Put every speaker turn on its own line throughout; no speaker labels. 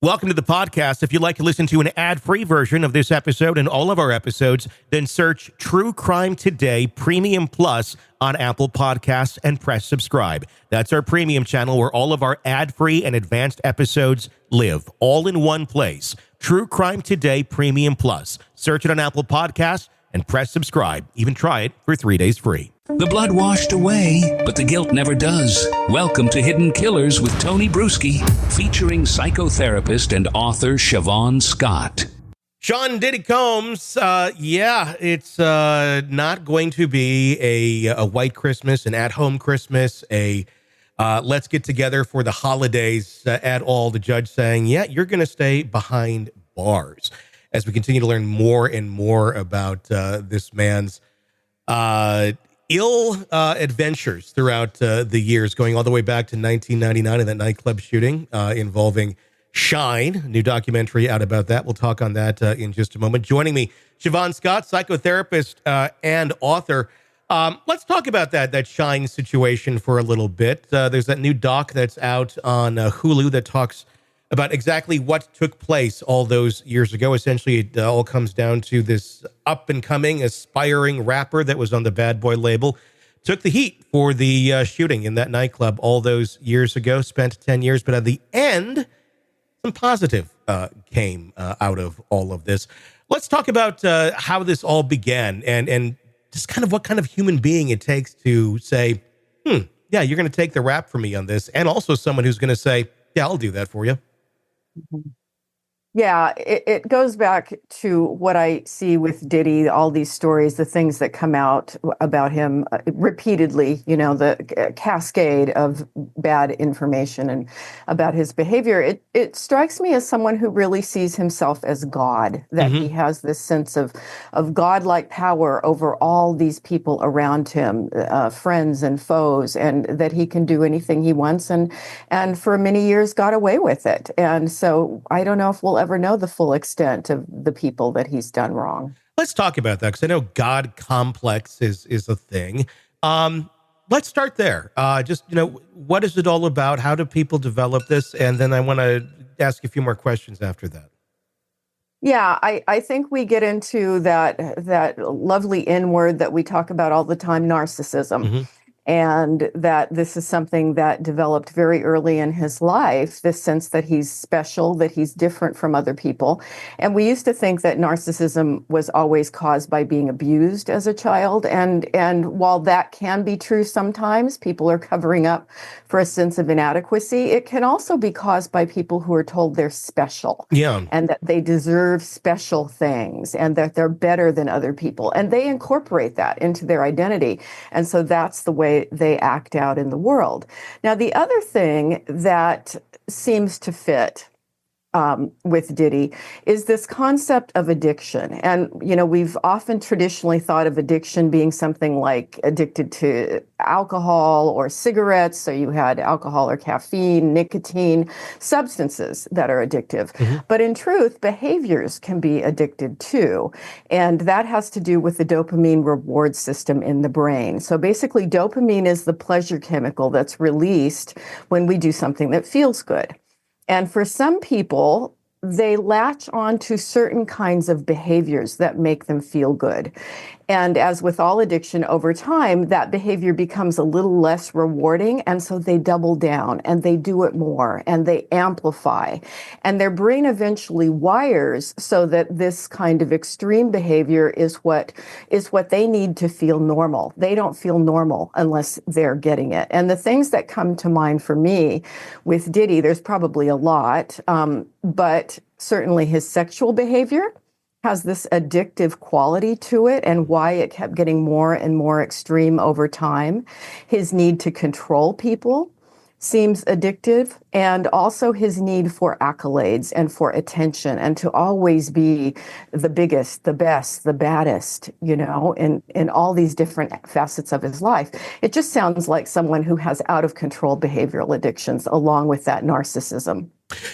Welcome to the podcast. If you'd like to listen to an ad-free version of this episode and all of our episodes, then search True Crime Today Premium Plus on Apple Podcasts and press subscribe. That's our premium channel where all of our ad-free and advanced episodes live, all in one place. True Crime Today Premium Plus. Search it on Apple Podcasts and press subscribe. Even try it for 3 days free.
The blood washed away, but the guilt never does. Welcome to Hidden Killers with Tony Bruschi, featuring psychotherapist and author Shavaun Scott.
Sean Diddy Combs, it's not going to be a white Christmas, an at-home Christmas, let's get together for the holidays at all. The judge saying, you're going to stay behind bars. As we continue to learn more and more about this man's ill adventures throughout the years, going all the way back to 1999 and that nightclub shooting involving Shyne. New documentary out about that. We'll talk on that in just a moment. Joining me, Shavaun Scott, psychotherapist and author. Let's talk about that Shyne situation for a little bit. There's that new doc that's out on Hulu that talks about exactly what took place all those years ago. Essentially, it all comes down to this up-and-coming, aspiring rapper that was on the Bad Boy label, took the heat for the shooting in that nightclub all those years ago, spent 10 years, but at the end, some positive came out of all of this. Let's talk about how this all began and just kind of what kind of human being it takes to say, you're going to take the rap for me on this, and also someone who's going to say, I'll do that for you.
Yeah, it goes back to what I see with Diddy, all these stories, the things that come out about him repeatedly, the cascade of bad information and about his behavior. It strikes me as someone who really sees himself as God, that he has this sense of godlike power over all these people around him, friends and foes, and that he can do anything he wants, and for many years got away with it. And so I don't know if we'll ever know the full extent of the people that he's done wrong.
Let's talk about that, because I know God complex is a thing. Let's start there. What is it all about? How do people develop this? And then I want to ask a few more questions after that.
Yeah, I think we get into that lovely N word that we talk about all the time, narcissism. And that this is something that developed very early in his life, this sense that he's special, that he's different from other people. And we used to think that narcissism was always caused by being abused as a child. And while that can be true sometimes, people are covering up for a sense of inadequacy. It can also be caused by people who are told they're special.
Yeah.
And that they deserve special things and that they're better than other people. And they incorporate that into their identity. And so that's the way they act out in the world. Now, the other thing that seems to fit with Diddy is this concept of addiction. And, we've often traditionally thought of addiction being something like addicted to alcohol or cigarettes. So you had alcohol or caffeine, nicotine, substances that are addictive. But in truth, behaviors can be addicted too. And that has to do with the dopamine reward system in the brain. So basically, dopamine is the pleasure chemical that's released when we do something that feels good. And for some people, they latch on to certain kinds of behaviors that make them feel good. And as with all addiction, over time, that behavior becomes a little less rewarding. And so they double down and they do it more and they amplify. And their brain eventually wires so that this kind of extreme behavior is what they need to feel normal. They don't feel normal unless they're getting it. And the things that come to mind for me with Diddy, there's probably a lot, but certainly his sexual behavior has this addictive quality to it and why it kept getting more and more extreme over time. His need to control people seems addictive, and also his need for accolades and for attention and to always be the biggest, the best, the baddest, in all these different facets of his life. It just sounds like someone who has out of control behavioral addictions along with that narcissism.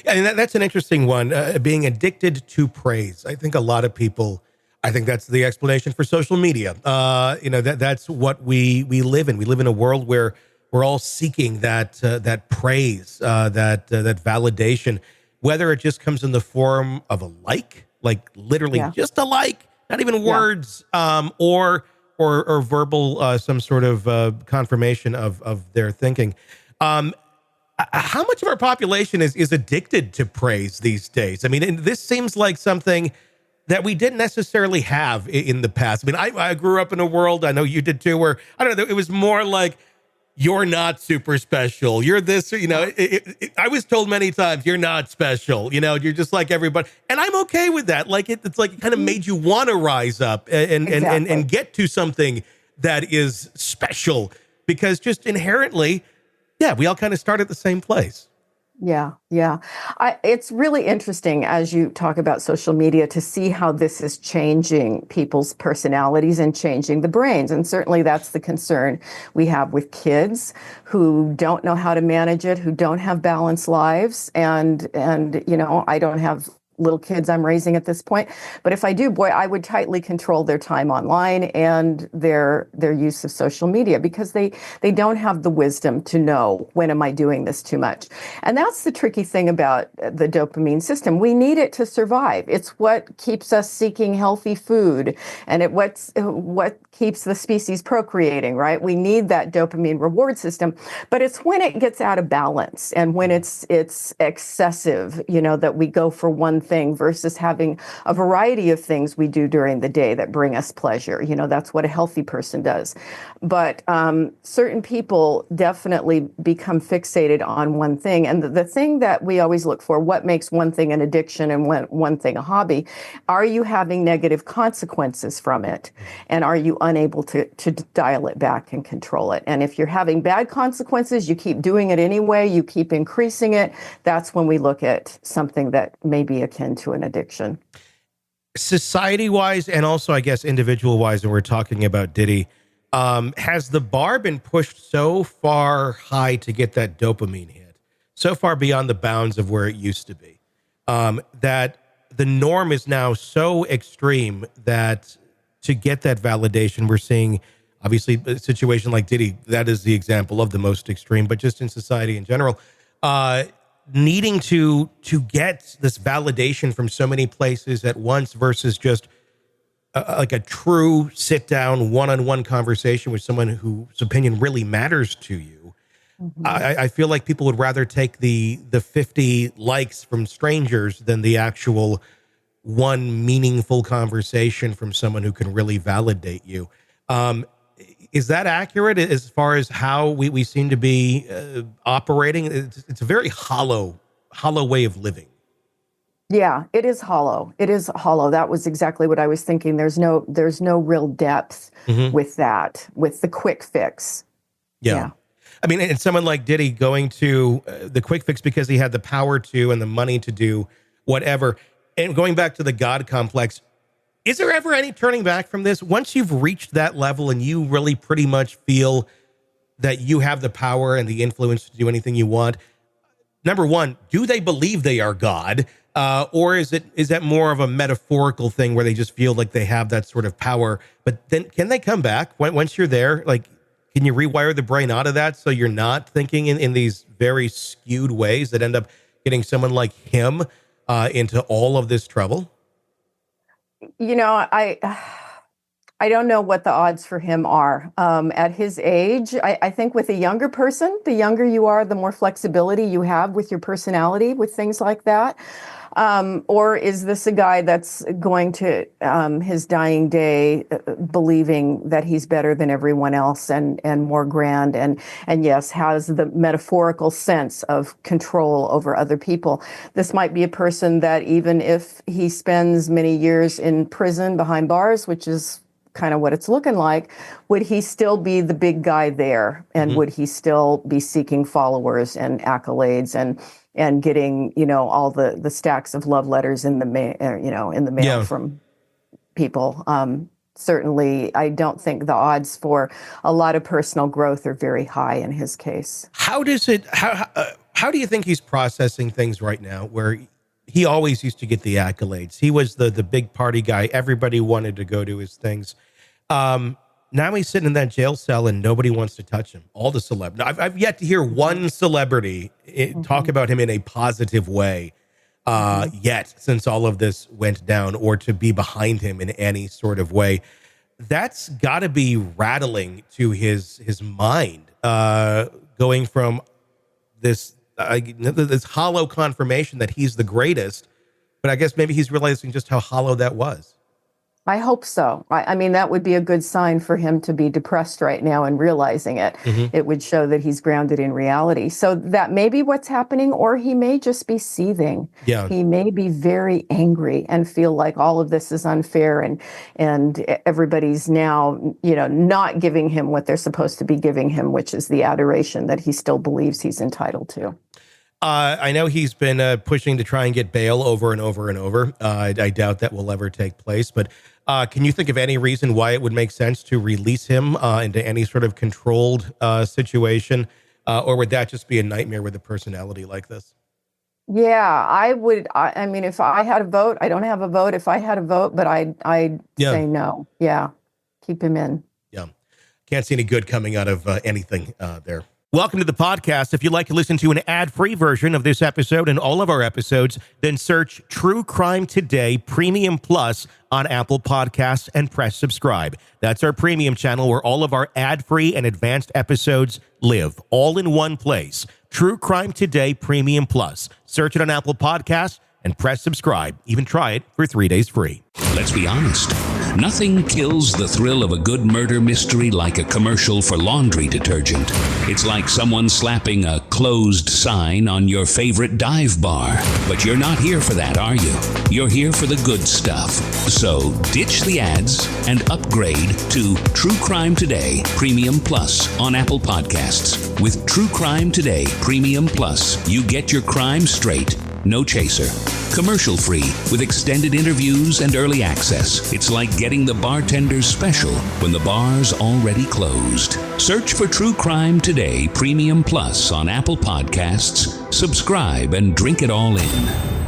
And that's an interesting one, being addicted to praise. I think a lot of people, that's the explanation for social media. That's what we live in. We live in a world where we're all seeking that praise, that validation. whether it just comes in the form of a like literally
Yeah.
just a like, not even words, or verbal, some sort of confirmation of their thinking. How much of our population is addicted to praise these days? I mean, and this seems like something that we didn't necessarily have in the past. I mean, I grew up in a world, I know you did too, where, I don't know, it was more like, you're not super special. You're this, I was told many times, you're not special. You're just like everybody. And I'm okay with that. Like, it's like it kind of made you want to rise up and get to something that is special, because just inherently, yeah, we all kind of start at the same place.
Yeah, yeah. It's really interesting as you talk about social media to see how this is changing people's personalities and changing the brains. And certainly that's the concern we have with kids who don't know how to manage it, who don't have balanced lives. And I don't have little kids I'm raising at this point. But if I do, boy, I would tightly control their time online and their use of social media, because they don't have the wisdom to know, when am I doing this too much? And that's the tricky thing about the dopamine system. We need it to survive. It's what keeps us seeking healthy food, and what keeps the species procreating, right? We need that dopamine reward system, but it's when it gets out of balance and when it's excessive, that we go for one thing versus having a variety of things we do during the day that bring us pleasure. That's what a healthy person does. But certain people definitely become fixated on one thing. And the thing that we always look for, what makes one thing an addiction and one thing a hobby? Are you having negative consequences from it? And are you unable to dial it back and control it? And if you're having bad consequences, you keep doing it anyway, you keep increasing it, that's when we look at something that may be akin to an addiction.
Society-wise, and also, I guess, individual-wise, when we're talking about Diddy, has the bar been pushed so far high to get that dopamine hit, so far beyond the bounds of where it used to be, that the norm is now so extreme that to get that validation, we're seeing, obviously, a situation like Diddy, that is the example of the most extreme, but just in society in general, needing to get this validation from so many places at once versus just like a true sit-down, one-on-one conversation with someone whose opinion really matters to you. Mm-hmm. I feel like people would rather take the 50 likes from strangers than the actual one meaningful conversation from someone who can really validate you. Is that accurate as far as how we seem to be operating? It's a very hollow way of living.
Yeah, it is hollow. It is hollow. That was exactly what I was thinking. There's no real depth with that, with the quick fix.
Yeah. I mean, and someone like Diddy going to the quick fix because he had the power to and the money to do whatever. And going back to the God complex, is there ever any turning back from this? Once you've reached that level and you really pretty much feel that you have the power and the influence to do anything you want, number one, do they believe they are God? Or is that more of a metaphorical thing where they just feel like they have that sort of power? But then can they come back once you're there? Like, can you rewire the brain out of that so you're not thinking in these very skewed ways that end up getting someone like him into all of this trouble?
I don't know what the odds for him are. At his age, I think with a younger person, the younger you are, the more flexibility you have with your personality, with things like that. Or is this a guy that's going to his dying day believing that he's better than everyone else and more grand and yes, has the metaphorical sense of control over other people? This might be a person that even if he spends many years in prison behind bars, which is kind of what it's looking like, would he still be the big guy there? And would he still be seeking followers and accolades and getting, all the stacks of love letters in the mail from people? Certainly, I don't think the odds for a lot of personal growth are very high in his case.
How do you think he's processing things right now, where he always used to get the accolades? He was the big party guy. Everybody wanted to go to his things. Now he's sitting in that jail cell and nobody wants to touch him. All the celebrities. I've yet to hear one celebrity talk about him in a positive way. yet since all of this went down, or to be behind him in any sort of way. That's got to be rattling to his mind, going from this this hollow confirmation that he's the greatest, but I guess maybe he's realizing just how hollow that was.
I hope so. I mean, that would be a good sign for him to be depressed right now and realizing it. It would show that he's grounded in reality. So that may be what's happening, or he may just be seething.
Yeah.
He may be very angry and feel like all of this is unfair, and everybody's now, not giving him what they're supposed to be giving him, which is the adoration that he still believes he's entitled to.
I know he's been pushing to try and get bail over and over and over. I doubt that will ever take place, but can you think of any reason why it would make sense to release him into any sort of controlled situation? Or would that just be a nightmare with a personality like this?
Yeah, I would. I mean, if I had a vote, I don't have a vote. If I had a vote, but I'd say no. Yeah, keep him in.
Yeah. Can't see any good coming out of anything there. Welcome to the podcast. If you'd like to listen to an ad-free version of this episode and all of our episodes, then search True Crime Today Premium Plus on Apple Podcasts and press subscribe. That's our premium channel where all of our ad-free and advanced episodes live, all in one place. True Crime Today Premium Plus. Search it on Apple Podcasts and press subscribe. Even try it for 3 days free.
Let's be honest. Nothing kills the thrill of a good murder mystery like a commercial for laundry detergent. It's like someone slapping a closed sign on your favorite dive bar. But you're not here for that, are you? You're here for the good stuff. So ditch the ads and upgrade to True Crime Today Premium Plus on Apple Podcasts. With True Crime Today Premium Plus, you get your crime straight. No chaser. Commercial free with extended interviews and early access. It's like getting the bartender's special when the bar's already closed. Search for True Crime Today Premium Plus on Apple Podcasts. Subscribe and drink it all in.